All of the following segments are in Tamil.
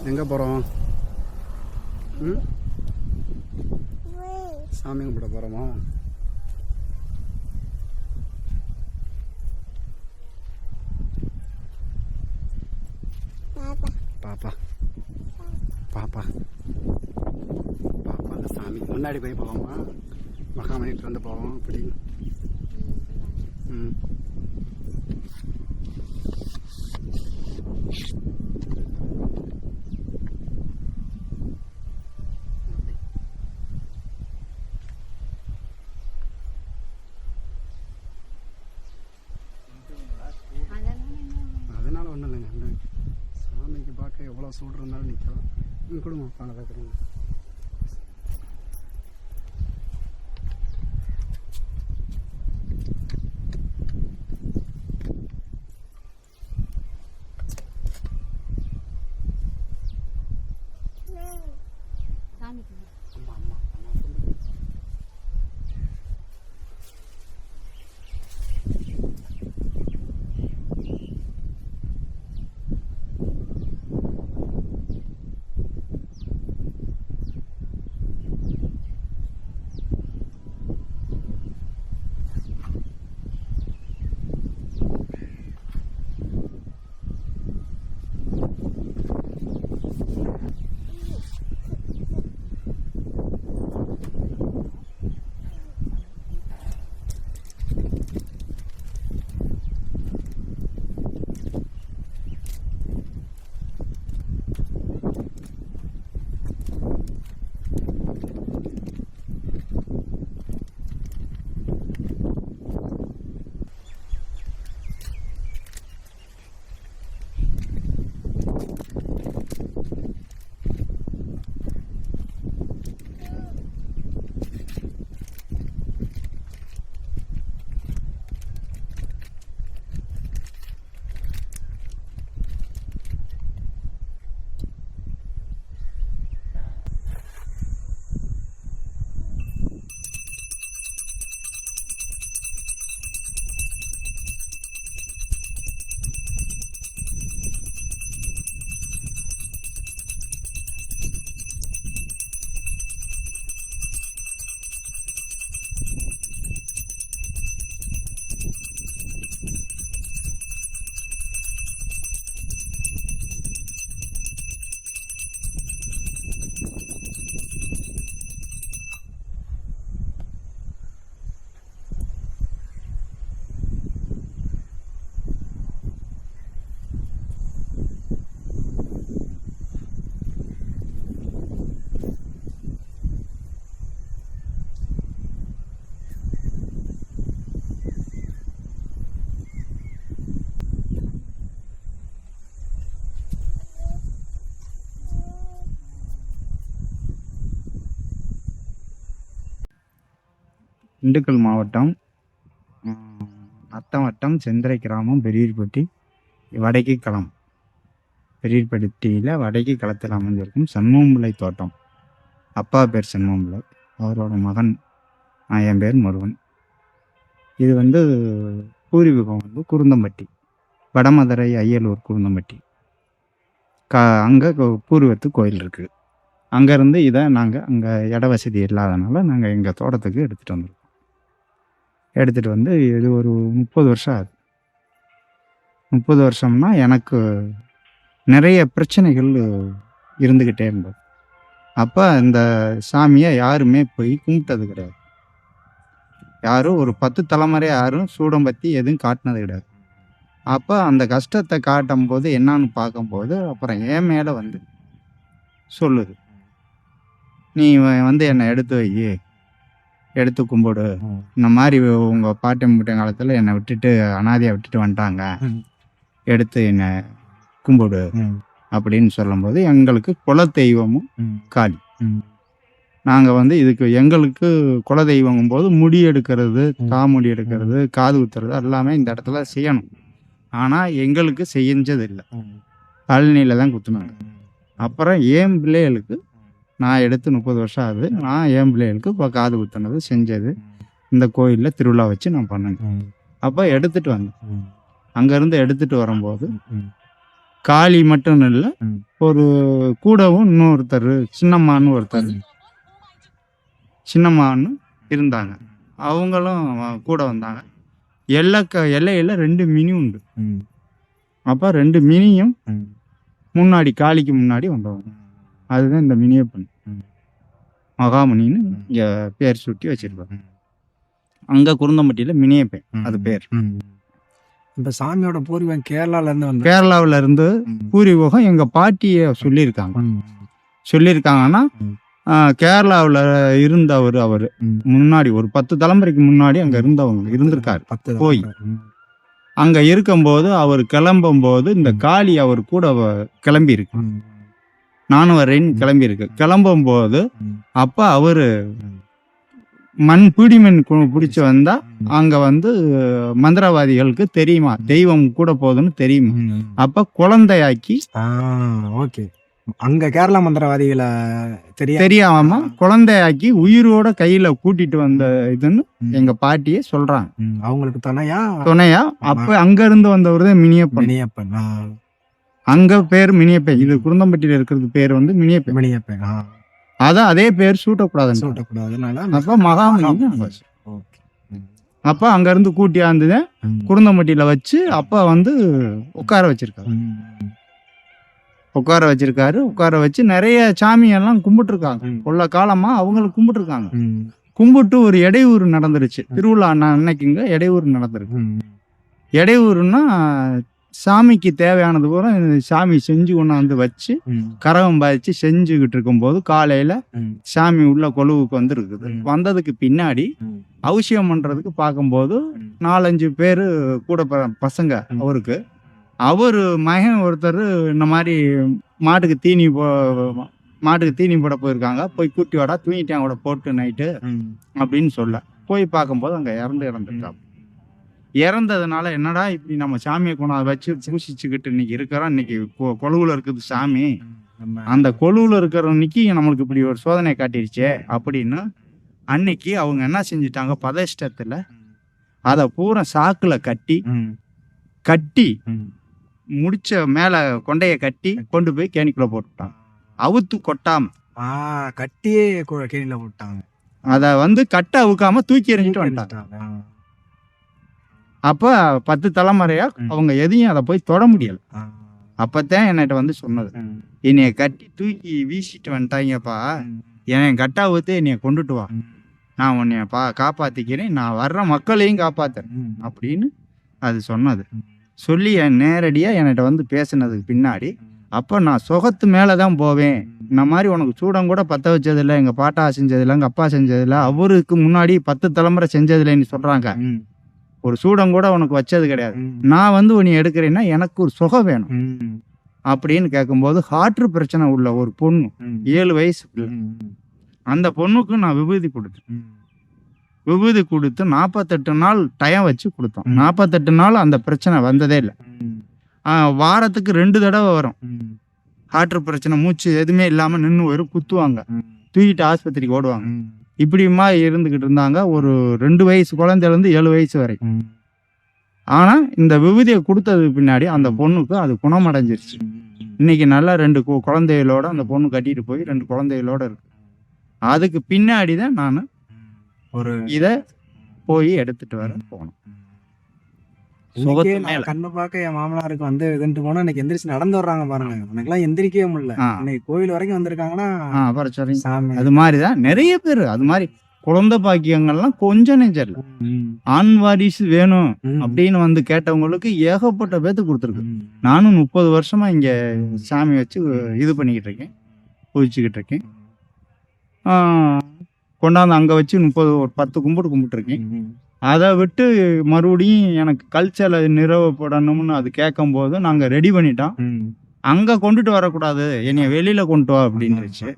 எங்கே போகிறோம்? ம், சாமி கும்பிட போகிறோமா? பாப்பா பாப்பா பாப்பா சாமி முன்னாடி போய் போவோமா? மகாமணிட்டு வந்து போவோம் அப்படி. ம், அதனால ஒன்றும் இல்லைங்க. இந்த சாமிக்கு பார்க்க எவ்வளோ சூடு இருந்தாலும் நிற்கலாம். கொடுங்க பணம் பார்க்குறோங்க. அம்மா அம்மா அம்மா சொல்லுங்க. திண்டுக்கல் மாவட்டம் நத்தம் வட்டம் செந்திரை கிராமம் பெரியர்பட்டி வடக்கி களம். பெரியர்பட்டியில் வடக்கி களத்தில் அமைஞ்சிருக்கும் சண்முகம்பிள்ளை தோட்டம். அப்பா பேர் சண்முகம்பிள்ளை, அவரோட மகன். என் பேர் முருகன். இது வந்து பூர்வீகம் வந்து குருந்தம்பட்டி, வடமதுரை அய்யலூர் குருந்தம்பட்டி. அங்கே பூர்வத்து கோயில் இருக்குது. அங்கேருந்து இதை நாங்கள் அங்கே இட வசதி இல்லாதனால நாங்கள் எங்கள் தோட்டத்துக்கு எடுத்துகிட்டு வந்திருக்கோம். எடுத்துகிட்டு வந்து இது ஒரு 30 வருஷம் ஆகுது. 30 வருஷம்னா எனக்கு நிறைய பிரச்சனைகள் இருந்துக்கிட்டே இருந்தது. அப்போ இந்த சாமியை யாருமே போய் கும்பிட்டது கிடையாது. யாரும் ஒரு 10 தலைமுறை யாரும் சூடம் பற்றி எதுவும் காட்டினது கிடையாது. அப்போ அந்த கஷ்டத்தை காட்டும் போது என்னான்னு பார்க்கும்போது அப்புறம் என் மேலே வந்து சொல்லுது, நீ வந்து என்னை எடுத்து வை, எடுத்து கும்பிடு. இந்த மாதிரி உங்கள் பாட்டி முட்டை காலத்தில் என்னை விட்டுட்டு அனாதையை விட்டுட்டு வந்துட்டாங்க, எடுத்து என்னை கும்பிடு அப்படின்னு சொல்லும்போது எங்களுக்கு குலதெய்வமும் காளி. நாங்கள் வந்து இதுக்கு எங்களுக்கு குலதெய்வங்கும் போது முடி எடுக்கிறது, தாமுடி எடுக்கிறது, காது குத்துறது எல்லாமே இந்த இடத்துல செய்யணும். ஆனால் எங்களுக்கு செஞ்சது இல்லை, பழனியில் தான் குத்துனாங்க. அப்புறம் என் பிள்ளைகளுக்கு நான் எடுத்து 30 வருஷம் ஆகுது. நான் என் பிள்ளைகளுக்கு இப்போ காது குத்துனது செஞ்சது இந்த கோயிலில் திருவிழா வச்சு நான் பண்ணேன். அப்போ எடுத்துகிட்டு வந்தேன். அங்கேருந்து எடுத்துகிட்டு வரும்போது காளி மட்டும் இல்லை, ம். ஒரு கூடவும் இன்னொருத்தர் சின்னம்மான்னு ஒருத்தர் சின்னம்மான்னு இருந்தாங்க. அவங்களும் கூட வந்தாங்க. எல்லையில் 2 மினி உண்டு. ம். அப்போ 2 மினியும் ம். முன்னாடி காளிக்கு முன்னாடி வந்தவங்க. அதுதான் இந்த மினியப்பன் ம். மகாமுனின்னு இங்கே பேர் சுட்டி வச்சிருப்பாங்க. அங்கே குருந்தம்பட்டியில் மினியப்பன் அது பேர். ம். இந்த சாமியோட பூர்வீகம் கேரளாலேருந்து வந்து கேரளாவில் இருந்து ம். பூர்வீகம் எங்கள் பாட்டியை சொல்லியிருக்காங்க. ம். சொல்லியிருக்காங்கன்னா ம். கேரளாவில் இருந்தவர் அவர் ம். முன்னாடி ஒரு 10 தலைமுறைக்கு முன்னாடி அங்கே இருந்திருக்காரு. 10 போய். ம். அங்கே இருக்கும்போது அவர் கிளம்பும்போது இந்த காளி அவர் கூட கிளம்பி இருக்கு. ம். நானும் வரேன்னு கிளம்பி இருக்கு. கிளம்பும்போது ம். அப்போ அவர் ம். பீடி மண் பிடிச்சி வந்தா அங்கே வந்து மந்திரவாதிகளுக்கு தெரியுமா தெய்வம் கூட போகுதுன்னு தெரியுமா. ம். அப்போ குழந்தையாக்கி ஓகே. அங்க கேரளா மந்திரவாதிகளை தெரியாம குழந்தையாக்கி உயிரோட கையில கூட்டிட்டு வந்த இதுன்னு ம். எங்க பாட்டியே சொல்றாங்க. ம். அவங்களுக்கு துணையா அப்ப அங்க இருந்து வந்தவர் தான் மினியப்பன். மினியப்பன். அங்க பேர் மினியப்பன். இது குருந்தம்பட்டியில இருக்கிறது பேர் வந்து மினியப்பன். மினியப்பன். அதான் அதே பேர் சூட்டக்கூடாதுன்னு. சூட்டக்கூடாதுனால அப்ப மகாமணி ஓகே. ம். அப்ப அங்க இருந்து கூட்டியாந்துதான் ம். குருந்தம்பட்டியில வச்சு அப்ப வந்து உட்கார வச்சிருக்காரு. ம். உட்கார வச்சு நிறைய சாமியெல்லாம் கும்பிட்டு இருக்காங்க. ம். உள்ள காலமா அவங்களுக்கு கும்பிட்டு இருக்காங்க. ம். கும்பிட்டு ஒரு இடையூறு நடந்துருச்சு. திருவிழா அன்னைக்குங்க இடையூறு நடந்திருக்கு. ம். இடையூறுன்னா சாமிக்கு தேவையானது பூரா சாமி செஞ்சு கொண்டாந்து வச்சு ம். கரகம் பாதிச்சு செஞ்சுக்கிட்டு இருக்கும்போது காலையில ம். சாமி உள்ள கொலுவுக்கு வந்துருக்குது. ம். வந்ததுக்கு பின்னாடி ம். அவசியம் பண்றதுக்கு பார்க்கும்போது ம். 4-5 பேர் கூட பசங்க ம். அவருக்கு. அவர் மகன் ஒருத்தர் இந்த மாதிரி மாட்டுக்கு தீனி போட போயிருக்காங்க. போய் கூட்டி வாடா தூங்கிட்டான் கூட போட்டு நைட்டு ம். அப்படின்னு சொல்ல போய் பார்க்கும்போது அங்கே இறந்துட்டான். இறந்ததுனால என்னடா இப்படி நம்ம சாமியை கொண்டாந்து வச்சு பூசிச்சுக்கிட்டு இன்னைக்கு இருக்கிறோம். இன்னைக்கு கொலுவுல இருக்குது சாமி. அந்த கொலுவுல இருக்கிற அன்னைக்கு நம்மளுக்கு இப்படி ஒரு சோதனை காட்டிருச்சே அப்படின்னு அன்னைக்கு அவங்க என்ன செஞ்சுட்டாங்க, பதஷ்டத்துல அதை பூரா சாக்குல கட்டி ம். ம். முடிச்ச மேல கொண்டைய கட்டி கொண்டு போய் கேணிக்குள்ள போட்டுட்டாங்க. அவுத்து கொட்டாம கட்டியே கேணியில போட்டாங்க. அதை வந்து கட்ட அவுக்காம தூக்கி எறிஞ்சிட்டு வந்துட்டாங்க. அப்ப 10 தலைமுறையா அவங்க எதையும் அதை போய் தொட முடியல. அப்பத்தான் என்கிட்ட வந்து சொன்னது, என்னைய கட்டி தூக்கி வீசிட்டு வந்துட்டாங்கப்பா, என்னை கட்டா ஊத்து என்னைய கொண்டுட்டு வா, நான் உன்னைய காப்பாத்திக்கிறேன், நான் வர்ற மக்களையும் காப்பாத்துறேன் அப்படின்னு அது சொன்னது. சொல்லி நேரடியாக என்கிட்ட வந்து பேசினதுக்கு பின்னாடி அப்போ நான் சுகத்து மேலே தான் போவேன். இந்த மாதிரி உனக்கு சூடம் கூட பற்ற வச்சதில்லை, எங்கள் பாட்டா செஞ்சதில்லை, எங்கள் அப்பா செஞ்சதில்லை, அவருக்கு முன்னாடி 10 தலைமுறை செஞ்சதில்லைன்னு சொல்கிறாங்க. ஒரு சூடம் கூட உனக்கு வச்சது கிடையாது. நான் வந்து உன்னை எடுக்கிறேன்னா எனக்கு ஒரு சுகம் வேணும் அப்படின்னு கேட்கும்போது ஹார்ட் பிரச்சனை உள்ள ஒரு பொண்ணு 7 வயசு, அந்த பொண்ணுக்கு நான் விபூதி கொடுத்து 48 நாள் டைம் வச்சு கொடுத்தோம். 48 நாள் அந்த பிரச்சனை வந்ததே இல்லை. வாரத்துக்கு 2 தடவை வரும். ஹார்ட் பிரச்சனை, மூச்சு எதுவுமே இல்லாமல் நின்று வரும், குத்துவாங்க, தூக்கிட்டு ஆஸ்பத்திரிக்கு ஓடுவாங்க. இப்படிமா இருந்துக்கிட்டு இருந்தாங்க ஒரு 2 வயசு குழந்தையிலேருந்து 7 வயசு வரைக்கும். ஆனால் இந்த விபூதியை கொடுத்ததுக்கு பின்னாடி அந்த பொண்ணுக்கு அது குணமடைஞ்சிருச்சு. இன்னைக்கு நல்லா 2 குழந்தைகளோட அந்த பொண்ணு கட்டிட்டு போய் 2 குழந்தைகளோட இருக்கு. அதுக்கு பின்னாடி தான் நான் இதை போய் எடுத்துட்டு வர போனோம். கண்ணு பார்க்க என் மாமனாருக்கு வந்து இதுன்ட்டு போனா இன்னைக்கு எந்திரிச்சு நடந்து வர்றாங்க பாருங்க. எனக்குலாம் எந்திரிக்கவே முடியல. இன்னைக்கு கோவில் வரைக்கும் வந்திருக்காங்கன்னா சாமி. அது மாதிரிதான் நிறைய பேர் அது மாதிரி குழந்தை பாக்கியங்கள்லாம் கொஞ்சம் நெஞ்சல் ஆண் வாரிசு வேணும் அப்படின்னு வந்து கேட்டவங்களுக்கு ஏகப்பட்ட பேத்து கொடுத்துருக்கு. நானும் 30 வருஷமா இங்க சாமி வச்சு இது பண்ணிக்கிட்டு இருக்கேன், பூஜிச்சுக்கிட்டு இருக்கேன். கொண்டாந்து அங்கே வச்சு 10 கும்பிட்டுருக்கேன். அதை விட்டு மறுபடியும் எனக்கு கல்ச்சரை நிறுவப்படணும்னு அது கேட்கும்போது நாங்கள் ரெடி பண்ணிட்டோம். அங்கே கொண்டுட்டு வரக்கூடாது, என்னைய வெளியில் கொண்டு வா அப்படின்னுச்சு.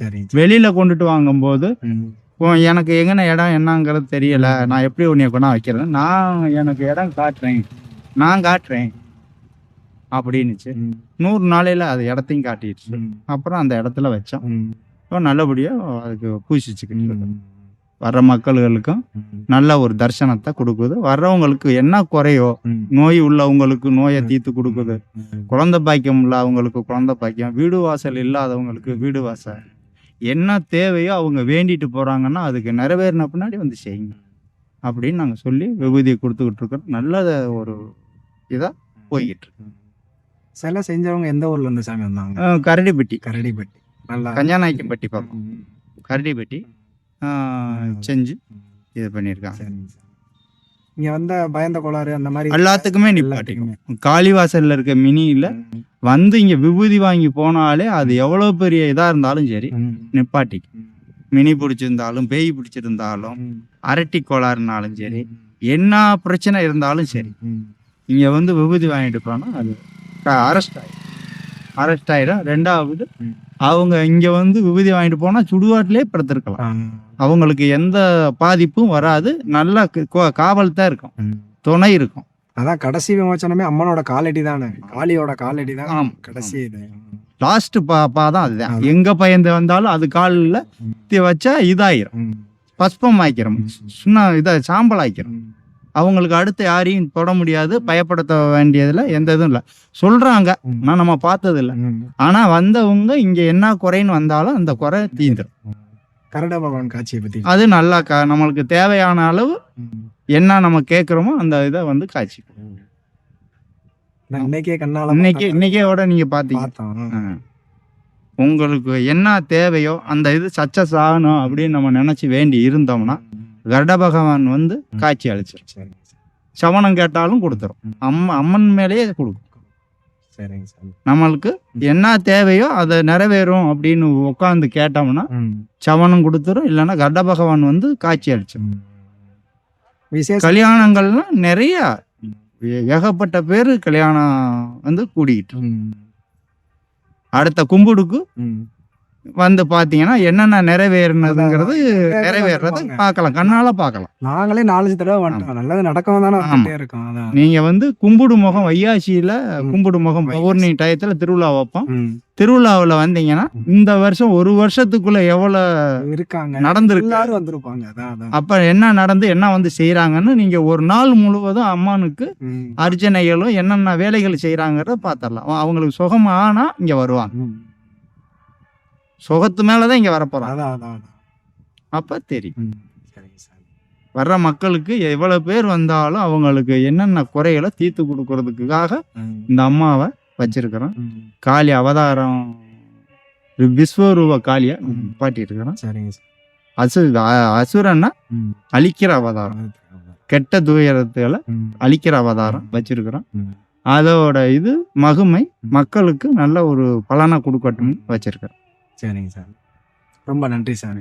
சரி, வெளியில் கொண்டுட்டு வாங்கும்போது எனக்கு எங்கன இடம் என்னங்கிறது தெரியல, நான் எப்படி உன்னைய கொண்டா வைக்கிறேன், எனக்கு இடம் காட்டுறேன் அப்படின்னுச்சு. 100 நாளையில் அது இடத்தையும் காட்டிடுச்சு. அப்புறம் அந்த இடத்துல வச்சோம். நல்லபடியாக அதுக்கு பூசிச்சுக்கிட்டு வர்ற மக்களுக்கும் நல்ல ஒரு தரிசனத்தை கொடுக்குது. வர்றவங்களுக்கு என்ன குறையோ, நோய் உள்ளவங்களுக்கு நோயை தீர்த்து கொடுக்குது, குழந்தை பாக்கியம் இல்லாதவங்களுக்கு குழந்தை பாக்கியம், வீடு வாசல் இல்லாதவங்களுக்கு வீடு வாசல், என்ன தேவையோ அவங்க வேண்டிட்டு போகிறாங்கன்னா அதுக்கு நிறைவேறின பின்னாடி வந்து செய்யுங்க அப்படின்னு நாங்கள் சொல்லி விபூதியை கொடுத்துக்கிட்டு இருக்கிறோம். நல்ல ஒரு இதாக போய்கிட்டு இருக்கு. சிலை செஞ்சவங்க எந்த ஊர்ல இருந்து சாமி வந்தாங்க? கரடிப்பட்டி, கரடிப்பட்டி, நல்லா கஞ்சாநாயக்கம்பட்டி பக்கம் கரடிப்பட்டி செஞ்சு இது பண்ணியிருக்காங்க. சரிங்க சார். இங்க வந்த பயந்த கோளாறு அந்த மாதிரி எல்லாத்துக்குமே நிப்பாட்டிக்கும். காளிவாசல்ல இருக்க மினியில் வந்து இங்கே விபூதி வாங்கி போனாலே அது எவ்வளோ பெரிய இதாக இருந்தாலும் சரி நிப்பாட்டிக்கும். மினி பிடிச்சிருந்தாலும், பேய் பிடிச்சிருந்தாலும், அரட்டி கோளாறுனாலும் சரி, என்ன பிரச்சனை இருந்தாலும் சரி, இங்கே வந்து விபூதி வாங்கிட்டு போனால் அது அரெஸ்ட் ஆயிடும். ரெண்டாவது அவங்க இங்கே வந்து விபூதி வாங்கிட்டு போனால் சுடுகாட்டிலே படுத்திருக்கலாம். அவங்களுக்கு எந்த பாதிப்பும் வராது. நல்லா காவல் தான் இருக்கும், துணை இருக்கும். அதான் கடைசி விமோச்சனமே அம்மனோட காலடி தானே, காளியோட காலடி தான். ஆமாம், கடைசி இது லாஸ்ட் பாதான் அதுதான். எங்க பயந்து வந்தாலும் அது காலில் வச்சா இதாயிரும், பஸ்பம் ஆக்கிரும், சுண்ணா இதை சாம்பல் ஆக்கிரும். அவங்களுக்கு அடுத்து யாரையும் தொட முடியாது, பயப்படுத்த வேண்டியதில்லை, எந்த இதுவும் இல்லை. சொல்றாங்க, நான் நம்ம பார்த்தது இல்லை. ஆனா வந்தவங்க இங்க என்ன குறைன்னு வந்தாலும் அந்த குறை தீந்துடும். கரட பகவான் காட்சியை பத்தி அது நல்லா நம்மளுக்கு தேவையான அளவு என்ன நம்ம கேட்குறோமோ அந்த இதை வந்து காட்சி இன்னைக்கே கண்ணால இன்னைக்கோட நீங்க பார்த்தீங்க. உங்களுக்கு என்ன தேவையோ அந்த இது சக்சஸ் ஆகணும் அப்படின்னு நம்ம நினைச்சு வேண்டி இருந்தோம்னா கருட பகவான் வந்து காட்சி அளிச்சிடும். சவணம் கேட்டாலும் கொடுத்துரும். அம்மன் மேலேயே கொடுக்கும். சரிங்க சார். நம்மளுக்கு என்ன தேவையோ அதை நிறைவேறும் அப்படின்னு உட்காந்து கேட்டோம்னா சவணம் கொடுத்துரும், இல்லைன்னா கருட பகவான் வந்து காட்சி அளிச்சிடும். கல்யாணங்கள்லாம் நிறைய ஏகப்பட்ட பேர் கல்யாணம் வந்து கூடிக்கிட்டு அடுத்த கும்பிடுக்கு வந்து பாத்தீங்கன்னா என்னென்ன நிறைவேறினதுங்கிறது நிறைவேறத பார்க்கலாம், கண்ணால பார்க்கலாம். நாங்களே 4 தடவை வந்துட்டோம். நல்லது நடக்கவும் தானே இருக்கோம். நீங்க வந்து கும்பிடு முகம் வையாசியில கும்பிடு முகம் பௌர்ணமி டயத்துல திருவிழா வைப்போம். திருவிழாவில் வந்தீங்கன்னா இந்த வருஷம் ஒரு வருஷத்துக்குள்ள எவ்வளவு இருக்காங்க நடந்திருக்கு வந்திருப்பாங்க. அப்ப என்ன நடந்து என்ன வந்து செய்யறாங்கன்னு நீங்க ஒரு நாள் முழுவதும் அம்மனுக்கு அர்ச்சனைகளும் என்னென்ன வேலைகள் செய்யறாங்கிறத பாத்திரலாம். அவங்களுக்கு சுகம் ஆனா இங்க வருவாங்க. சுகத்து மேலதான் இங்க வரப்போறாங்க. அப்ப தெரியும் வர்ற மக்களுக்கு எவ்வளவு பேர் வந்தாலும் அவங்களுக்கு என்னென்ன குறைகளை தீர்த்து கொடுக்கறதுக்காக இந்த அம்மாவை வச்சிருக்கிறோம். காளி அவதாரம் விஸ்வரூப காளிய பாட்டி இருக்கிறோம். அசுரன்னா அழிக்கிற அவதாரம், கெட்ட துயரத்துல அழிக்கிற அவதாரம் வச்சிருக்கிறோம். அதோட இது மகிமை மக்களுக்கு நல்ல ஒரு பலனை கொடுக்கட்டும்னு வச்சிருக்கிறோம். சரிங்க சார், ரொம்ப நன்றி சார்.